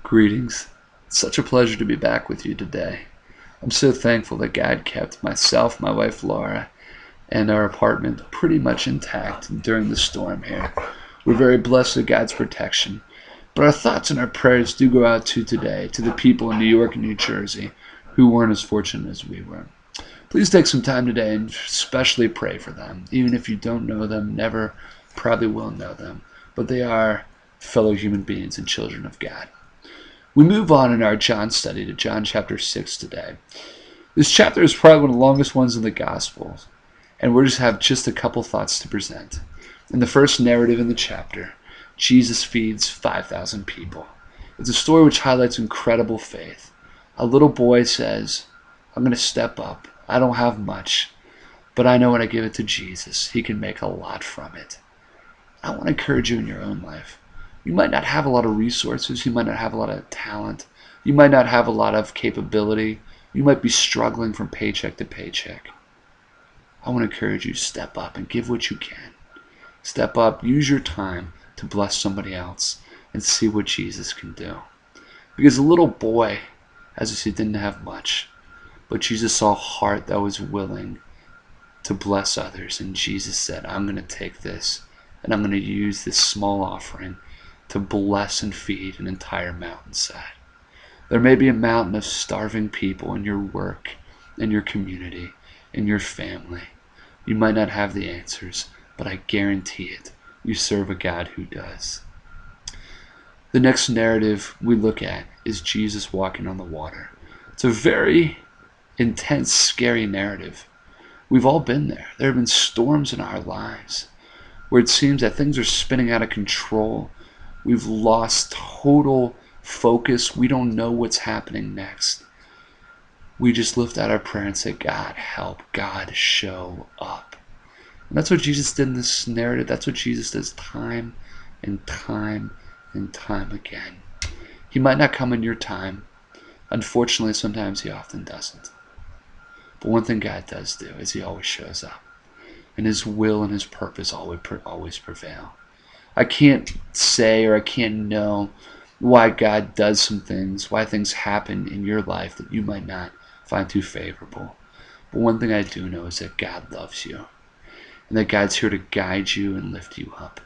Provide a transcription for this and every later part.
Greetings. It's such a pleasure to be back with you today. I'm so thankful that God kept myself, my wife Laura, and our apartment pretty much intact during the storm here. We're very blessed with God's protection. But our thoughts and our prayers do go out to today, to the people in New York and New Jersey who weren't as fortunate as we were. Please take some time today and especially pray for them. Even if you don't know them, never probably will know them. But they are fellow human beings and children of God. We move on in our John study to John chapter 6 today. This chapter is probably one of the longest ones in the Gospels, and we'll just have a couple thoughts to present. In the first narrative in the chapter, Jesus feeds 5,000 people. It's a story which highlights incredible faith. A little boy says, I'm going to step up. I don't have much, but I know when I give it to Jesus, he can make a lot from it. I want to encourage you in your own life. You might not have a lot of resources. You might not have a lot of talent. You might not have a lot of capability. You might be struggling from paycheck to paycheck. I want to encourage you to step up and give what you can. Step up, use your time to bless somebody else and see what Jesus can do. Because a little boy, as I said, didn't have much, but Jesus saw a heart that was willing to bless others. And Jesus said, I'm going to take this and I'm going to use this small offering to bless and feed an entire mountainside. There may be a mountain of starving people in your work, in your community, in your family. You might not have the answers, but I guarantee it, you serve a God who does. The next narrative we look at is Jesus walking on the water. It's a very intense, scary narrative. We've all been there. There have been storms in our lives where it seems that things are spinning out of control. We've lost total focus. We don't know what's happening next. We just lift out our prayer and say, God, help. God, show up. And that's what Jesus did in this narrative. That's what Jesus does time and time and time again. He might not come in your time. Unfortunately, sometimes he often doesn't. But one thing God does do is he always shows up. And his will and his purpose always prevail. I can't say or I can't know why God does some things, why things happen in your life that you might not find too favorable. But one thing I do know is that God loves you and that God's here to guide you and lift you up.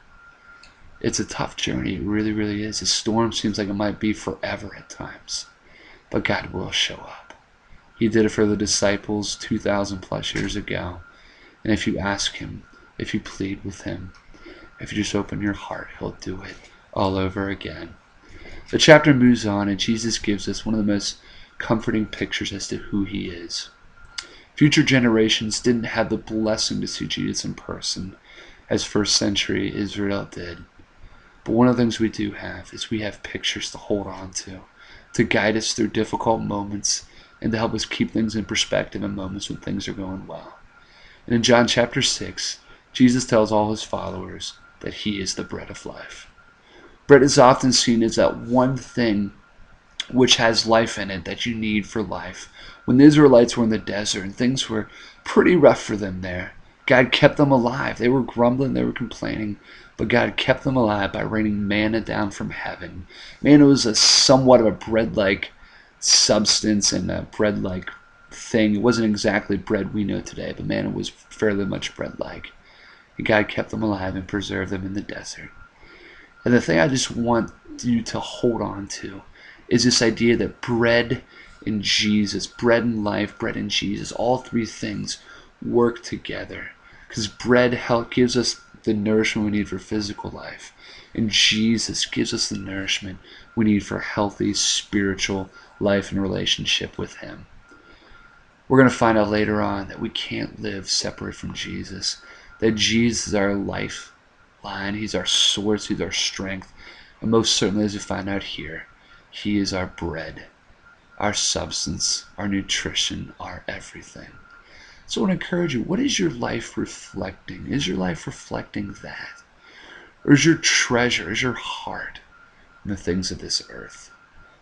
It's a tough journey. It really, really is. The storm seems like it might be forever at times, but God will show up. He did it for the disciples 2,000 plus years ago. And if you ask him, if you plead with him, if you just open your heart, he'll do it all over again. The chapter moves on and Jesus gives us one of the most comforting pictures as to who he is. Future generations didn't have the blessing to see Jesus in person as first century Israel did. But one of the things we do have is we have pictures to hold on to guide us through difficult moments and to help us keep things in perspective in moments when things are going well. And in John chapter 6, Jesus tells all his followers that he is the bread of life. Bread is often seen as that one thing which has life in it that you need for life. When the Israelites were in the desert and things were pretty rough for them there, God kept them alive. They were grumbling, they were complaining, but God kept them alive by raining manna down from heaven. Manna was a somewhat of a bread-like substance and a bread-like thing. It wasn't exactly bread we know today, but manna was fairly much bread-like. And God kept them alive and preserved them in the desert. And the thing I just want you to hold on to is this idea that bread and Jesus, bread and life, bread and Jesus, all three things work together. Because bread gives us the nourishment we need for physical life. And Jesus gives us the nourishment we need for healthy spiritual life and relationship with him. We're going to find out later on that we can't live separate from Jesus. That Jesus is our lifeline. He's our source. He's our strength. And most certainly, as we find out here, he is our bread, our substance, our nutrition, our everything. So I want to encourage you, what is your life reflecting? Is your life reflecting that? Or is your treasure, is your heart in the things of this earth?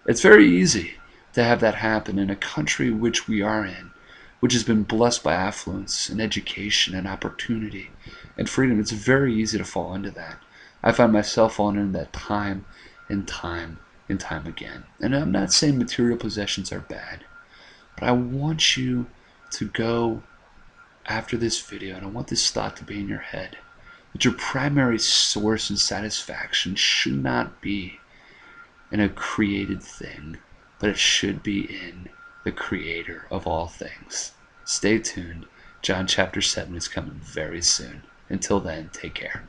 It's very easy to have that happen in a country which we are in, which has been blessed by affluence and education and opportunity and freedom. It's very easy to fall into that. I find myself falling into that time and time and time again. And I'm not saying material possessions are bad, but I want you to go after this video, and I want this thought to be in your head, that your primary source and satisfaction should not be in a created thing, but it should be in the creator of all things. Stay tuned. John chapter 7 is coming very soon. Until then, take care.